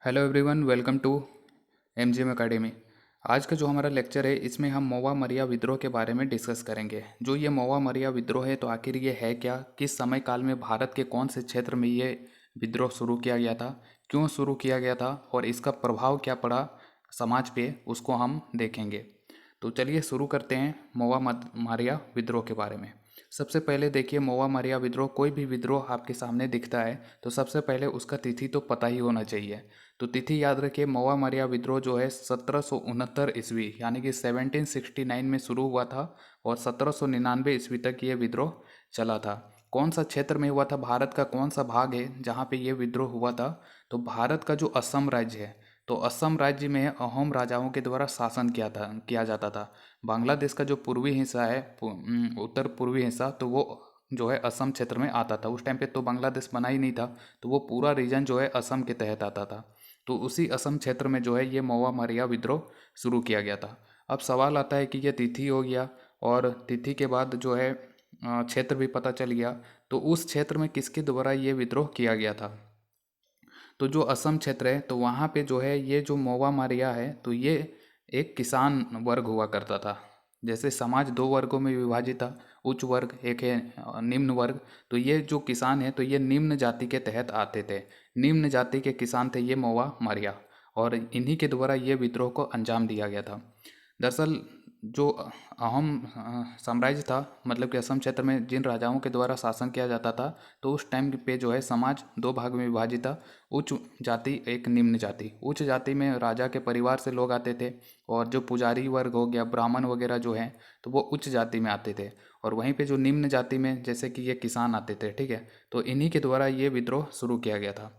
Hello everyone, welcome to MGM academy. आज का जो हमारा लेक्चर है इसमें हम मौवा मरिया विद्रोह के बारे में डिस्कस करेंगे। जो ये मौवा मरिया विद्रोह है तो आखिर ये है क्या, किस समय काल में भारत के कौन से क्षेत्र में ये विद्रोह शुरू किया गया था, क्यों शुरू किया गया था और इसका प्रभाव क्या पड़ा समाज पे, उसको हम देखेंगे। तो चलिए शुरू करते हैं मौवा मारिया विद्रोह के बारे में। सबसे पहले देखिए, मौवा मारिया विद्रोह, कोई भी विद्रोह आपके सामने दिखता है तो सबसे पहले उसका तिथि तो पता ही होना चाहिए। तो तिथि याद रखिए, मौवा मारिया विद्रोह जो है 1769 ईस्वी यानी कि 1769 में शुरू हुआ था और 1799 ईस्वी तक ये विद्रोह चला था। कौन सा क्षेत्र में हुआ था, भारत का कौन सा भाग है जहाँ पे ये विद्रोह हुआ था? तो भारत का जो असम राज्य है, तो असम राज्य में अहोम राजाओं के द्वारा शासन किया जाता था। बांग्लादेश का जो पूर्वी हिस्सा है, उत्तर पूर्वी हिस्सा, तो वो जो है असम क्षेत्र में आता था। उस टाइम पे तो बांग्लादेश बना ही नहीं था, तो वो पूरा रीजन जो है असम के तहत आता था। तो उसी असम क्षेत्र में जो है ये मौवा मारिया विद्रोह शुरू किया गया था। अब सवाल आता है कि ये तिथि हो गया और तिथि के बाद जो है क्षेत्र भी पता चल गया, तो उस क्षेत्र में किसके द्वारा ये विद्रोह किया गया था? तो जो असम क्षेत्र है तो वहाँ पे जो है ये जो मौवा मारिया है तो ये एक किसान वर्ग हुआ करता था। जैसे समाज दो वर्गों में विभाजित था, उच्च वर्ग एक है, निम्न वर्ग। तो ये जो किसान है तो ये निम्न जाति के तहत आते थे। निम्न जाति के किसान थे ये मौवा मारिया, और इन्हीं के द्वारा ये विद्रोह को अंजाम दिया गया था। दरअसल जो अहम साम्राज्य था, मतलब कि असम क्षेत्र में जिन राजाओं के द्वारा शासन किया जाता था, तो उस टाइम पे जो है समाज दो भाग में विभाजित था, उच्च जाति एक निम्न जाति। उच्च जाति में राजा के परिवार से लोग आते थे, और जो पुजारी वर्ग हो गया, ब्राह्मण वगैरह जो हैं, तो वो उच्च जाति में आते थे। और वहीं पे जो निम्न जाति में जैसे कि ये किसान आते थे, ठीक है। तो इन्हीं के द्वारा ये विद्रोह शुरू किया गया था।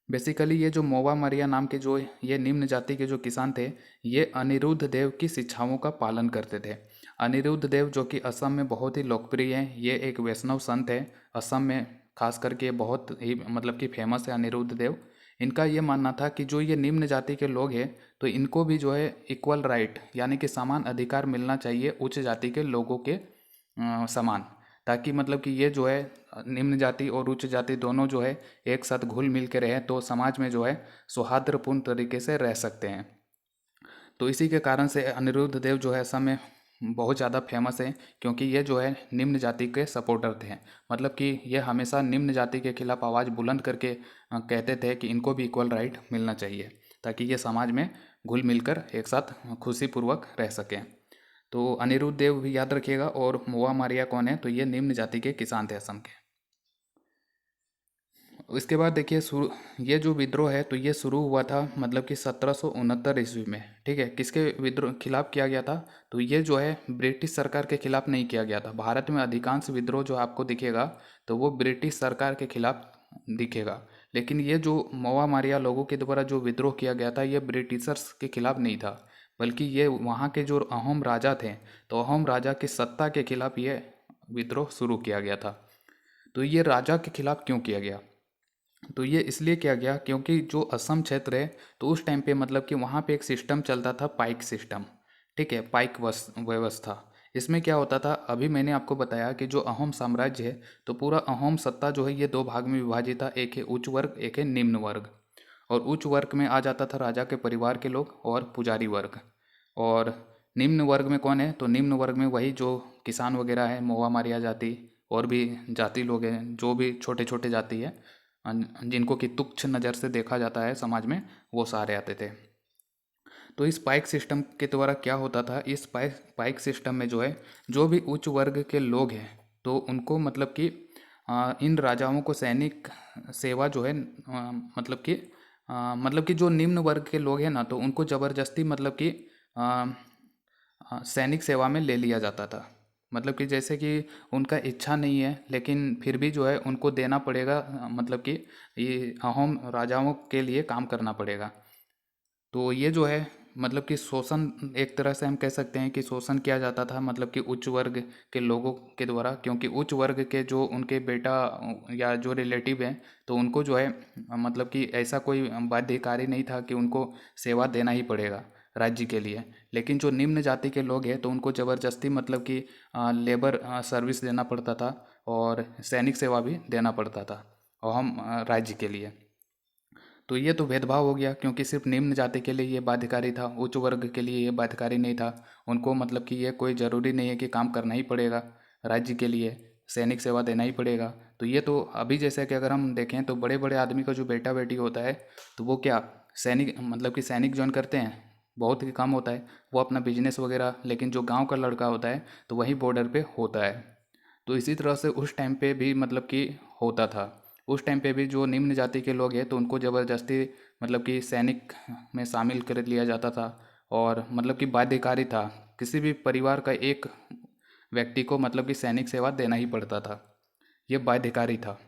बेसिकली ये जो मौवा मरिया नाम के जो ये निम्न जाति के जो किसान थे, ये अनिरुद्ध देव की शिक्षाओं का पालन करते थे। अनिरुद्ध देव जो कि असम में बहुत ही लोकप्रिय हैं, ये एक वैष्णव संत है। असम में खास करके बहुत ही मतलब कि फेमस है अनिरुद्ध देव। इनका ये मानना था कि जो ये निम्न जाति के लोग हैं तो इनको भी जो है इक्वल राइट यानी कि समान अधिकार मिलना चाहिए उच्च जाति के लोगों के समान, ताकि मतलब कि ये जो है निम्न जाति और उच्च जाति दोनों जो है एक साथ घुल मिल के रहें, तो समाज में जो है सौहार्दपूर्ण तरीके से रह सकते हैं। तो इसी के कारण से अनिरुद्ध देव जो है असम में बहुत ज़्यादा फेमस है, क्योंकि ये जो है निम्न जाति के सपोर्टर थे। मतलब कि ये हमेशा निम्न जाति के खिलाफ आवाज़ बुलंद करके कहते थे कि इनको भी इक्वल राइट मिलना चाहिए, ताकि ये समाज में घुल मिलकर एक साथ खुशीपूर्वक रह सकें। तो अनिरुद्ध देव भी याद रखिएगा। और मोवा मारिया कौन है? तो ये निम्न जाति के किसान थे असम के। इसके बाद देखिए, शुरू ये जो विद्रोह है तो ये शुरू हुआ था मतलब कि 1769 ईस्वी में, ठीक है। किसके विद्रोह खिलाफ किया गया था? तो ये जो है ब्रिटिश सरकार के खिलाफ नहीं किया गया था। भारत में अधिकांश विद्रोह जो आपको दिखेगा तो वो ब्रिटिश सरकार के खिलाफ दिखेगा, लेकिन ये जो मौवा मारिया लोगों के द्वारा जो विद्रोह किया गया था ये ब्रिटिशर्स के खिलाफ नहीं था, बल्कि ये वहाँ के जो अहोम राजा थे, तो अहोम राजा की सत्ता के खिलाफ ये विद्रोह शुरू किया गया था। तो ये राजा के खिलाफ क्यों किया गया? तो ये इसलिए किया गया क्योंकि जो असम क्षेत्र है तो उस टाइम पे मतलब कि वहाँ पे एक सिस्टम चलता था, पाइक सिस्टम, ठीक है, पाइक व्यवस्था। इसमें क्या होता था, अभी मैंने आपको बताया कि जो अहोम साम्राज्य है तो पूरा अहोम सत्ता जो है ये दो भाग में विभाजित था, एक है उच्च वर्ग एक है निम्न वर्ग। और उच्च वर्ग में आ जाता था राजा के परिवार के लोग और पुजारी वर्ग। और निम्न वर्ग में कौन है? तो निम्न वर्ग में वही जो किसान वगैरह है, महुआ मारिया जाति, और भी जाति लोग हैं जो भी छोटे छोटे जाति है, जिनको कि तुच्छ नज़र से देखा जाता है समाज में, वो सारे आते थे। तो इस पाइक सिस्टम के द्वारा क्या होता था, इस पाइक सिस्टम में जो है जो भी उच्च वर्ग के लोग हैं तो उनको मतलब कि इन राजाओं को सैनिक सेवा जो है मतलब कि जो निम्न वर्ग के लोग हैं ना तो उनको ज़बरदस्ती मतलब कि अ, सैनिक सेवा में ले लिया जाता था। मतलब कि जैसे कि उनका इच्छा नहीं है लेकिन फिर भी जो है उनको देना पड़ेगा, मतलब कि ये अहोम राजाओं के लिए काम करना पड़ेगा। तो ये जो है मतलब कि शोषण, एक तरह से हम कह सकते हैं कि शोषण किया जाता था मतलब कि उच्च वर्ग के लोगों के द्वारा, क्योंकि उच्च वर्ग के जो उनके बेटा या जो रिलेटिव हैं तो उनको जो है मतलब कि ऐसा कोई बाध्यकारी नहीं था कि उनको सेवा देना ही पड़ेगा राज्य के लिए। लेकिन जो निम्न जाति के लोग हैं तो उनको ज़बरदस्ती मतलब कि लेबर सर्विस देना पड़ता था और सैनिक सेवा भी देना पड़ता था और हम राज्य के लिए। तो ये तो भेदभाव हो गया, क्योंकि सिर्फ निम्न जाति के लिए ये बाध्यकारी था, उच्च वर्ग के लिए ये बाध्यकारी नहीं था। उनको मतलब कि ये कोई ज़रूरी नहीं है कि काम करना ही पड़ेगा, राज्य के लिए सैनिक सेवा देना ही पड़ेगा। तो ये तो अभी जैसे कि अगर हम देखें तो बड़े बड़े आदमी का जो बेटा बेटी होता है, तो वो क्या सैनिक मतलब कि सैनिक ज्वाइन करते हैं, बहुत ही कम होता है। वो अपना बिजनेस वगैरह, लेकिन जो गांव का लड़का होता है तो वही बॉर्डर पे होता है। तो इसी तरह से उस टाइम पे भी मतलब कि होता था। उस टाइम पे भी जो निम्न जाति के लोग हैं तो उनको ज़बरदस्ती मतलब कि सैनिक में शामिल कर लिया जाता था, और मतलब कि बाध्यकारी था। किसी भी परिवार का एक व्यक्ति को मतलब कि सैनिक सेवा देना ही पड़ता था, ये बाध्यकारी था।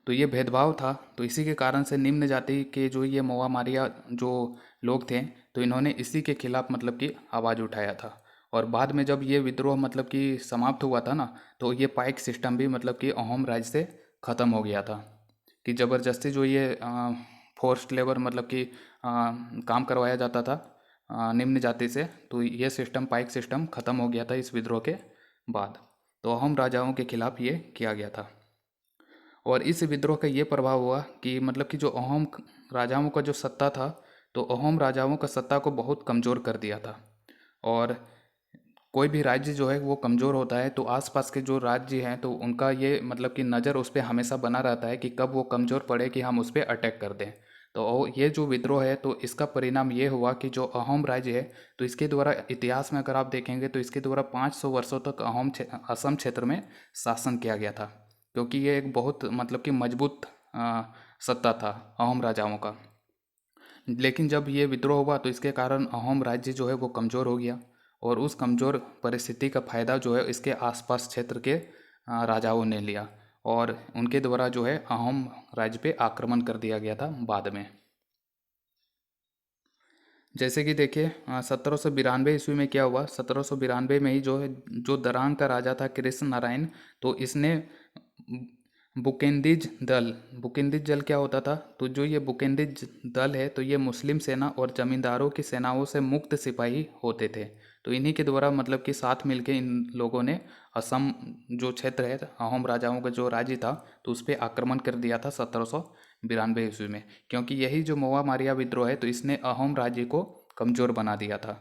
तो ये भेदभाव था। तो इसी के कारण से निम्न जाति के जो ये मौआ मारिया जो लोग थे, तो इन्होंने इसी के खिलाफ मतलब कि आवाज़ उठाया था। और बाद में जब ये विद्रोह मतलब कि समाप्त हुआ था ना, तो ये पाइक सिस्टम भी मतलब कि अहोम राज्य से ख़त्म हो गया था। कि ज़बरदस्ती जो ये फोर्स्ड लेबर मतलब कि काम करवाया जाता था निम्न जाति से, तो ये सिस्टम पाइक सिस्टम ख़त्म हो गया था इस विद्रोह के बाद। तो अहोम राजाओं के खिलाफ ये किया गया था। और इस विद्रोह का ये प्रभाव हुआ कि मतलब कि जो अहोम राजाओं का जो सत्ता था, तो अहोम राजाओं का सत्ता को बहुत कमज़ोर कर दिया था। और कोई भी राज्य जो है वो कमज़ोर होता है तो आसपास के जो राज्य हैं तो उनका ये मतलब कि नज़र उस पर हमेशा बना रहता है कि कब वो कमज़ोर पड़े कि हम उस पर अटैक कर दें। तो ये जो विद्रोह है तो इसका परिणाम ये हुआ कि जो अहोम राज्य है, तो इसके द्वारा इतिहास में अगर आप देखेंगे तो इसके द्वारा 500 वर्षों तक असम क्षेत्र में शासन किया गया था। क्योंकि ये एक बहुत मतलब कि मजबूत सत्ता था अहोम राजाओं का। लेकिन जब ये विद्रोह हुआ तो इसके कारण अहोम राज्य जो है वो कमज़ोर हो गया, और उस कमज़ोर परिस्थिति का फायदा जो है इसके आसपास क्षेत्र के राजाओं ने लिया, और उनके द्वारा जो है अहोम राज्य पे आक्रमण कर दिया गया था बाद में। जैसे कि देखिए 1792 ईस्वी में क्या हुआ। 1792 में ही जो है जो दरांग का राजा था कृष्ण नारायण, तो इसने बुकेंदिज दल क्या होता था, तो जो ये बुकेंदिज दल है तो ये मुस्लिम सेना और जमींदारों की सेनाओं से मुक्त सिपाही होते थे। तो इन्हीं के द्वारा मतलब कि साथ मिलके इन लोगों ने असम जो क्षेत्र है अहोम राजाओं का जो राज्य था तो उस पर आक्रमण कर दिया था 1792 ईस्वी में। क्योंकि यही जो मौआ मारिया विद्रोह है तो इसने अहोम राज्य को कमज़ोर बना दिया था।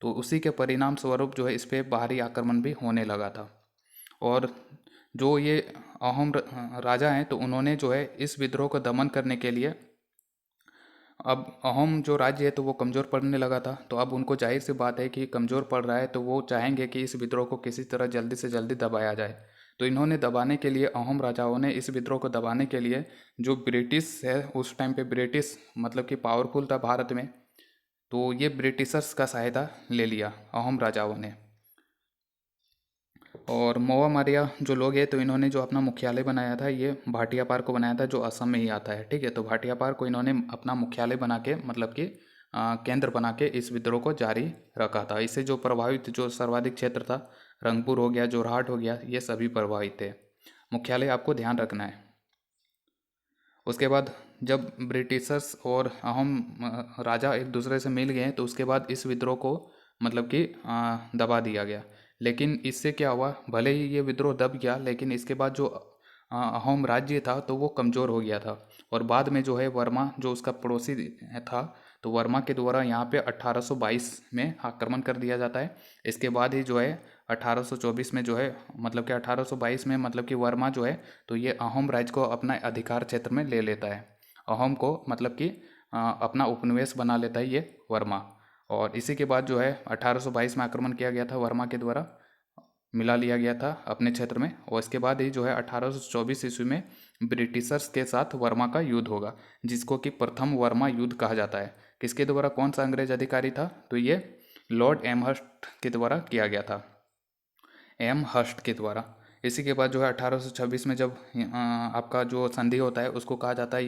तो उसी के परिणाम स्वरूप जो है इस पर बाहरी आक्रमण भी होने लगा था। और जो ये अहोम राजा हैं तो उन्होंने जो है इस विद्रोह को दमन करने के लिए, अब अहोम जो राज्य है तो वो कमज़ोर पड़ने लगा था, तो अब उनको जाहिर सी बात है कि कमज़ोर पड़ रहा है तो वो चाहेंगे कि इस विद्रोह को किसी तरह जल्दी से जल्दी दबाया जाए। तो इन्होंने दबाने के लिए, अहोम राजाओं ने इस विद्रोह को दबाने के लिए जो ब्रिटिश है उस टाइम पे ब्रिटिश मतलब कि पावरफुल था भारत में, तो ये ब्रिटिशर्स का सहायता ले लिया अहोम राजाओं ने। और मौआ मारिया जो लोग हैं तो इन्होंने जो अपना मुख्यालय बनाया था ये भाटियापार को बनाया था, जो असम में ही आता है। ठीक है, तो भाटियापार को इन्होंने अपना मुख्यालय बना के मतलब कि केंद्र बना के इस विद्रोह को जारी रखा था। इससे जो प्रभावित जो सर्वाधिक क्षेत्र था, रंगपुर हो गया, जोरहाट हो गया, ये सभी प्रभावित थे। मुख्यालय आपको ध्यान रखना है। उसके बाद जब ब्रिटिशर्स और अहोम राजा एक दूसरे से मिल गए तो उसके बाद इस विद्रोह को मतलब कि दबा दिया गया। लेकिन इससे क्या हुआ, भले ही ये विद्रोह दब गया लेकिन इसके बाद जो अहोम राज्य था तो वो कमज़ोर हो गया था। और बाद में जो है वर्मा जो उसका पड़ोसी था, तो वर्मा के द्वारा यहाँ पे 1822 में आक्रमण कर दिया जाता है। इसके बाद ही जो है 1824 में जो है मतलब कि 1822 में मतलब कि वर्मा जो है तो ये अहोम राज्य को अपना अधिकार क्षेत्र में ले लेता है। अहोम को मतलब कि अपना उपनिवेश बना लेता है ये वर्मा। और इसी के बाद जो है 1822 में आक्रमण किया गया था वर्मा के द्वारा, मिला लिया गया था अपने क्षेत्र में। और इसके बाद ही जो है 1824 ईस्वी में ब्रिटिशर्स के साथ वर्मा का युद्ध होगा, जिसको कि प्रथम वर्मा युद्ध कहा जाता है। किसके द्वारा, कौन सा अंग्रेज अधिकारी था, तो ये लॉर्ड एमहर्स्ट के द्वारा किया गया था, एम हर्स्ट के द्वारा। इसी के बाद जो है 1826 में जब आपका जो संधि होता है उसको कहा जाता है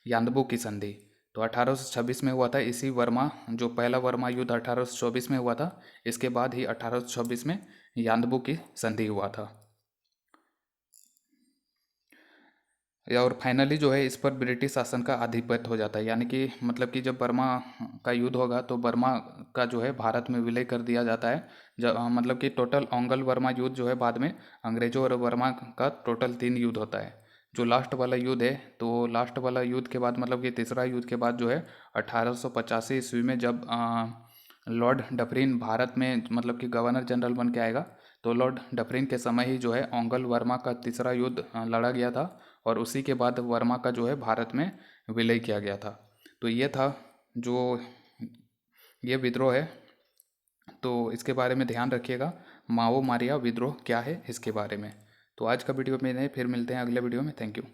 यान्दबू की संधि। तो 1826 में हुआ था इसी वर्मा, जो पहला वर्मा युद्ध 1824 में हुआ था। इसके बाद ही 1826 में यान्दबू की संधि हुआ था। और फाइनली जो है इस पर ब्रिटिश शासन का आधिपत्य हो जाता है। यानी कि मतलब कि जब बर्मा का युद्ध होगा तो बर्मा का जो है भारत में विलय कर दिया जाता है। जब मतलब कि टोटल ओंगल वर्मा युद्ध जो है बाद में अंग्रेजों और वर्मा का टोटल 3 युद्ध होता है। जो लास्ट वाला युद्ध है, तो लास्ट वाला युद्ध के बाद मतलब कि तीसरा युद्ध के बाद जो है 1885 ईस्वी में जब लॉर्ड डफरिन भारत में मतलब कि गवर्नर जनरल बन के आएगा, तो लॉर्ड डफरिन के समय ही जो है ओंगल वर्मा का तीसरा युद्ध लड़ा गया था, और उसी के बाद वर्मा का जो है भारत में विलय किया गया था। तो ये था जो ये विद्रोह है, तो इसके बारे में ध्यान रखिएगा। माओ मारिया विद्रोह क्या है इसके बारे में। तो आज का वीडियो में नहीं, फिर मिलते हैं अगले वीडियो में। Thank you.